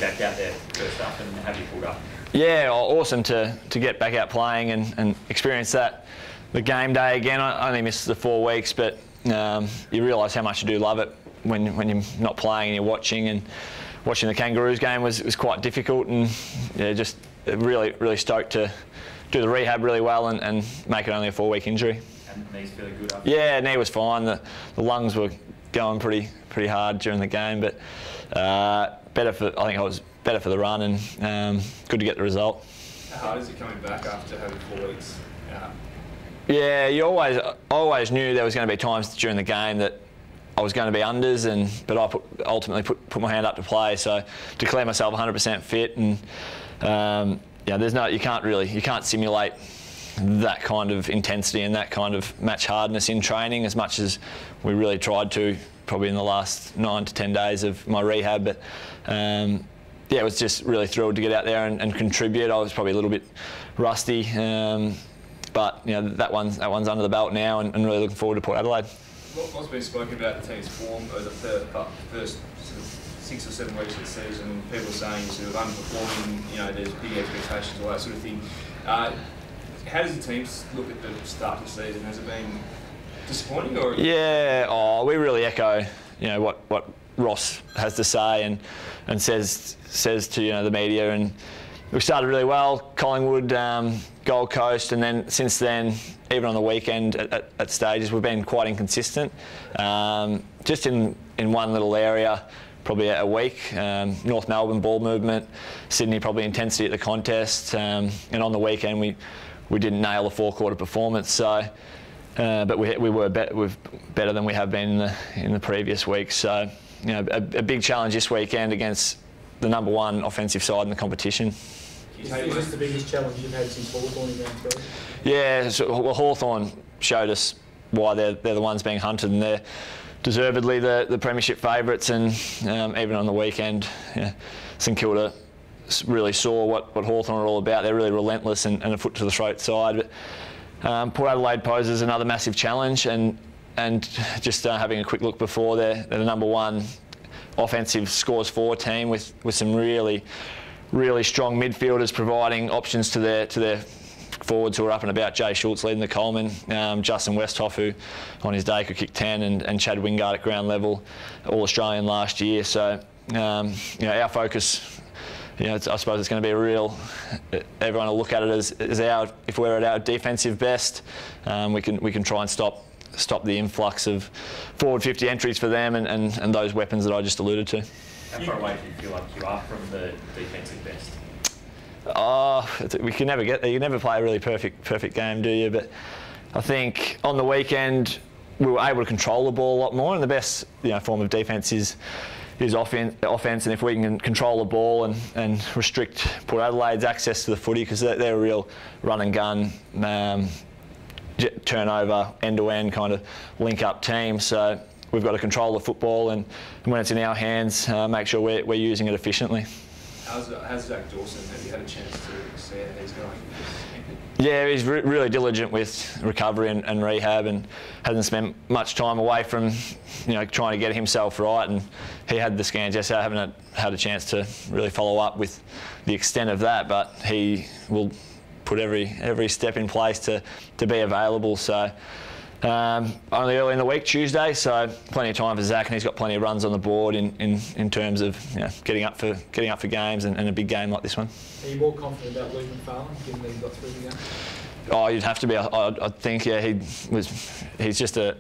back out there first up and have you pulled up? Yeah, awesome to get back out playing and experience that. The game day again, I only missed the 4 weeks, but you realise how much you do love it when you're not playing and you're watching. And watching the Kangaroos game was quite difficult, and yeah, just really stoked to do the rehab really well and make it only a 4-week injury. And knee's feeling good after? Yeah, knee was fine. The lungs were going pretty hard during the game, but I think I was better for the run, and good to get the result. How hard is it coming back after having 4 weeks out? Yeah, I always knew there was going to be times during the game that I was going to be unders, but I ultimately put my hand up to play. So declare myself 100% fit, and yeah, you can't simulate that kind of intensity and that kind of match hardness in training as much as we really tried to probably in the last 9 to 10 days of my rehab. But yeah, I was just really thrilled to get out there and contribute. I was probably a little bit rusty, but you know, that one's under the belt now, and really looking forward to Port Adelaide. What's been spoken about the team's form over the first sort of 6 or 7 weeks of the season? People are saying you're sort of underperforming, you know, there's big expectations, all that sort of thing. How does the team look at the start of the season? Has it been disappointing? Or? Yeah, we really echo, you know, what Ross has to say and says to, you know, the media. And we started really well, Collingwood, Gold Coast, and then since then, even on the weekend at stages, we've been quite inconsistent. Just in one little area, probably a week. North Melbourne ball movement, Sydney probably intensity at the contest, and on the weekend we didn't nail the 4-quarter performance. So, but we were better than we have been in the previous weeks. So, you know, a big challenge this weekend against the #1 offensive side in the competition. Is this the biggest challenge you've had since Hawthorn in round 3? Yeah, well, Hawthorn showed us why they're the ones being hunted, and they're deservedly the premiership favourites. And even on the weekend, yeah, St Kilda really saw what Hawthorn are all about. They're really relentless and a foot to the throat side. But Port Adelaide poses another massive challenge, and just having a quick look before, they're the #1 offensive scores for team with some really strong midfielders providing options to their forwards who are up and about. Jay Schultz leading the Coleman, Justin Westhoff, who on his day could kick 10, and Chad Wingard at ground level, all Australian last year. So you know, our focus, you know, I suppose it's going to be a real. Everyone will look at it as if we're at our defensive best, we can try and stop the influx of forward 50 entries for them and those weapons that I just alluded to. How far away do you feel like you are from the defensive best? We can never get there. You never play a really perfect game, do you? But I think on the weekend we were able to control the ball a lot more, and the best, you know, form of defence is offence. And if we can control the ball and restrict Port Adelaide's access to the footy, because they're a real run and gun, turnover, end-to-end kind of link-up team. So we've got to control the football, and when it's in our hands, make sure we're using it efficiently. How's Zach Dawson? Have you had a chance to see how he's going? Yeah, he's really diligent with recovery and rehab, and hasn't spent much time away from, you know, trying to get himself right. And he had the scans yesterday. I haven't had a chance to really follow up with the extent of that, but he will put every step in place to be available. So only early in the week, Tuesday, so plenty of time for Zach, and he's got plenty of runs on the board in terms of, you know, getting up for games and a big game like this one. Are you more confident about Luke McFarlane, given that he got through the game? Oh, you'd have to be. I think, yeah, he's just an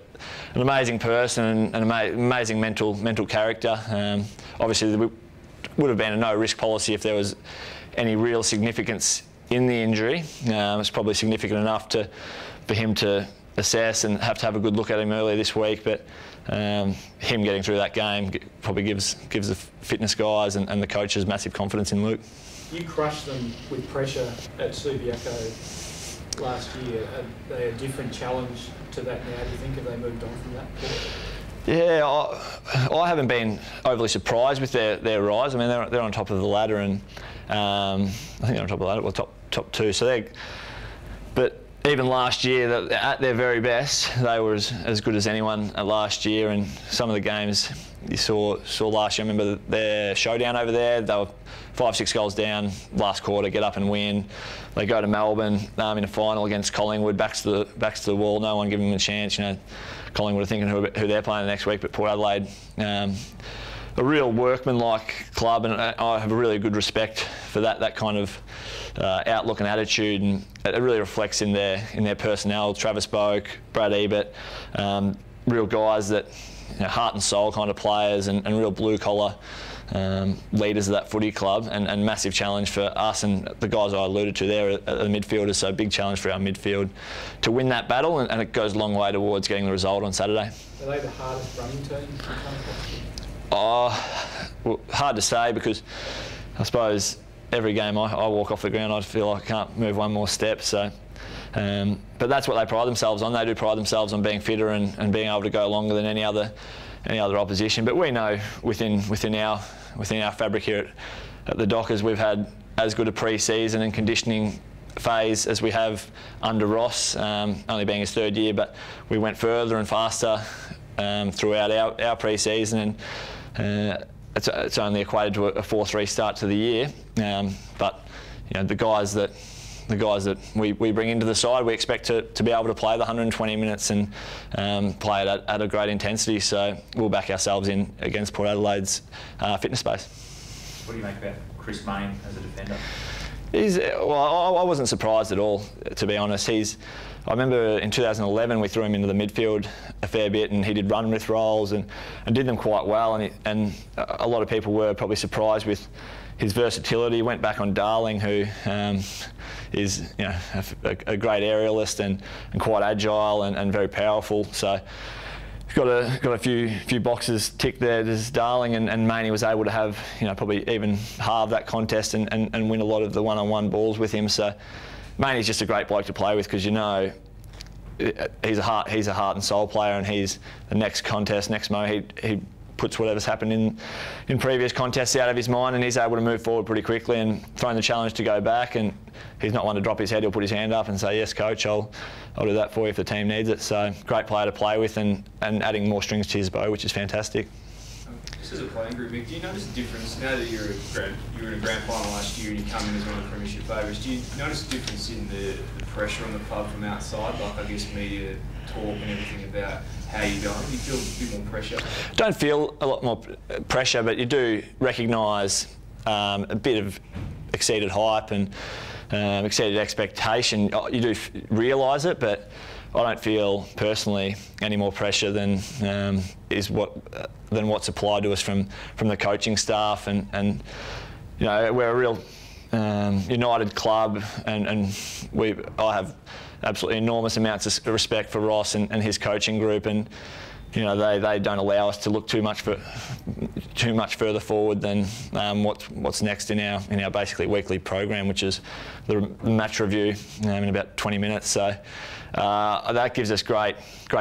amazing person and an amazing mental character. Obviously, there would have been a no-risk policy if there was any real significance in the injury. It's probably significant enough for him to assess and have to have a good look at him earlier this week, but him getting through that game probably gives the fitness guys and the coaches massive confidence in Luke. You crushed them with pressure at Subiaco last year. Are they a different challenge to that now, do you think? Have they moved on from that? Yeah, I haven't been overly surprised with their rise. I mean, they're on top of the ladder, and I think they're on top of the ladder, well, top 2. So but even last year, at their very best, they were as good as anyone last year. And some of the games you saw last year, I remember their showdown over there, they were 5-6 goals down last quarter, get up and win. They go to Melbourne in a final against Collingwood, backs to the wall, no one giving them a chance. You know, Collingwood are thinking who they're playing the next week, but Port Adelaide, a real workman-like club, and I have a really good respect for that kind of outlook and attitude, and it really reflects in their personnel. Travis Boak, Brad Ebert, real guys that, you know, heart and soul kind of players, and real blue-collar leaders of that footy club, and massive challenge for us and the guys I alluded to there at the midfielders. So big challenge for our midfield to win that battle, and it goes a long way towards getting the result on Saturday. Are they the hardest running team? Well, hard to say, because I suppose every game I walk off the ground, I feel like I can't move one more step. So, but that's what they pride themselves on. They do pride themselves on being fitter and being able to go longer than any other opposition. But we know within our fabric here at the Dockers, we've had as good a pre-season and conditioning phase as we have under Ross, only being his third year, but we went further and faster throughout our pre-season, and it's only equated to a 4-3 start to the year. But you know, the guys that we bring into the side, we expect to be able to play the 120 minutes and play it at a great intensity. So we'll back ourselves in against Port Adelaide's fitness base. What do you make about Chris Mayne as a defender? I wasn't surprised at all, to be honest. I remember in 2011 we threw him into the midfield a fair bit, and he did run with roles and did them quite well. And a lot of people were probably surprised with his versatility. He went back on Darling, who is, you know, a great aerialist and quite agile and very powerful. So he's got a few boxes ticked there. There's Darling, and Maney was able to have, you know, probably even halve that contest and win a lot of the one-on-one balls with him. So Maney's just a great bloke to play with, because, you know, he's a heart and soul player, and he's the next contest, next mo, he puts whatever's happened in previous contests out of his mind, and he's able to move forward pretty quickly and thrown the challenge to go back. And he's not one to drop his head. He'll put his hand up and say, "Yes, coach, I'll do that for you if the team needs it." So great player to play with, and adding more strings to his bow, which is fantastic. Just as a playing group, Mick, do you notice a difference now that you were in a grand final last year and you come in as one of the premiership favourites? Do you notice a difference in the pressure on the club from outside, like, I guess, media talk and everything about how you're going? Do you feel a bit more pressure? Don't feel a lot more pressure, but you do recognise a bit of exceeded hype and exceeded expectation. You do realise it, but I don't feel personally any more pressure than what's applied to us from the coaching staff, and you know, we're a real united club, and I have absolutely enormous amounts of respect for Ross and his coaching group, and you know, they don't allow us to look too much further forward than what's next in our basically weekly program, which is the match review in about 20 minutes. So that gives us great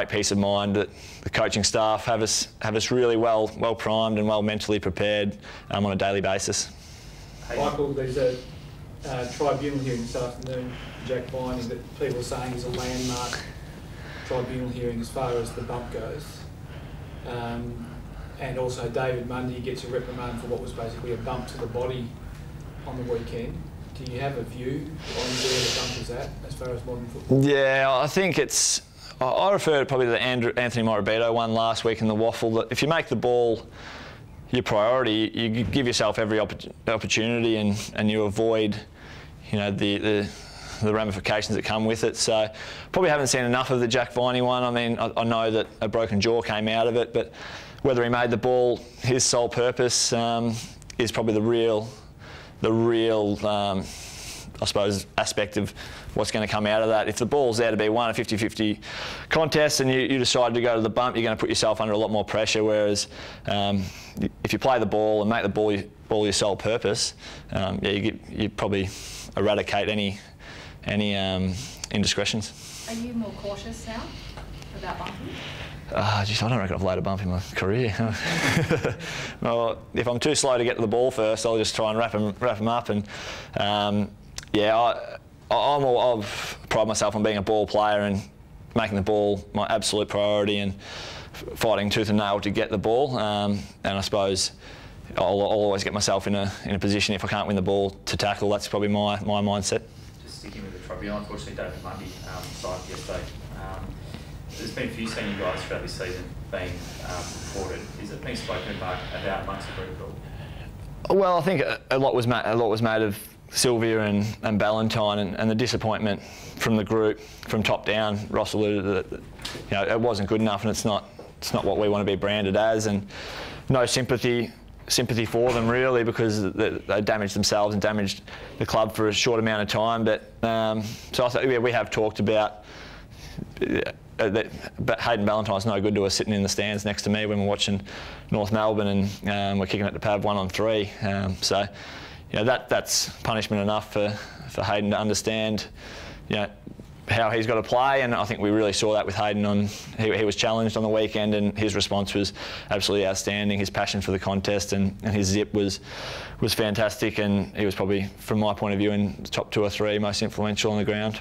peace of mind that the coaching staff have us really well primed and well mentally prepared on a daily basis. Michael, there's a tribunal hearing this afternoon, Jack Viney, that people are saying is a landmark tribunal hearing as far as the bump goes. And also David Mundy gets a reprimand for what was basically a bump to the body on the weekend. Do you have a view on where the bump is at as far as modern football? Yeah, I think it's... I refer probably to the Anthony Morabito one last week in the waffle, that if you make the ball your priority, you give yourself every opportunity and you avoid, you know, the ramifications that come with it. So probably haven't seen enough of the Jack Viney one. I mean, I know that a broken jaw came out of it, but whether he made the ball his sole purpose is probably the real I suppose, aspect of what's going to come out of that. If the ball's there to be a 50-50 contest and you decide to go to the bump, you're going to put yourself under a lot more pressure, whereas if you play the ball and make the ball your sole purpose, you probably eradicate any indiscretions. Are you more cautious now about bumping? I don't reckon I've laid a bump in my career. Well, if I'm too slow to get to the ball first, I'll just try and wrap them up. And I've prided myself on being a ball player and making the ball my absolute priority and fighting tooth and nail to get the ball. And I suppose I'll always get myself in a position, if I can't win the ball, to tackle. That's probably my mindset. Just sticking with the tribunal, unfortunately David Mundy signed yesterday. There's been a few senior guys throughout this season being reported. Is it being spoken about amongst the group at all? Well, I think a lot was made of Sylvia and Ballantyne, and the disappointment from the group, from top down. Ross alluded that it wasn't good enough, and it's not what we want to be branded as, and no sympathy for them really, because they damaged themselves and damaged the club for a short amount of time. But so I thought we have talked about but Hayden Ballantyne's no good to us sitting in the stands next to me when we're watching North Melbourne and we're kicking it to Pav 1-on-3. So that's punishment enough for Hayden to understand how he's got to play, and I think we really saw that with Hayden. He was challenged on the weekend, and his response was absolutely outstanding. His passion for the contest and his zip was fantastic, and he was probably, from my point of view, in the top 2 or 3 most influential on the ground.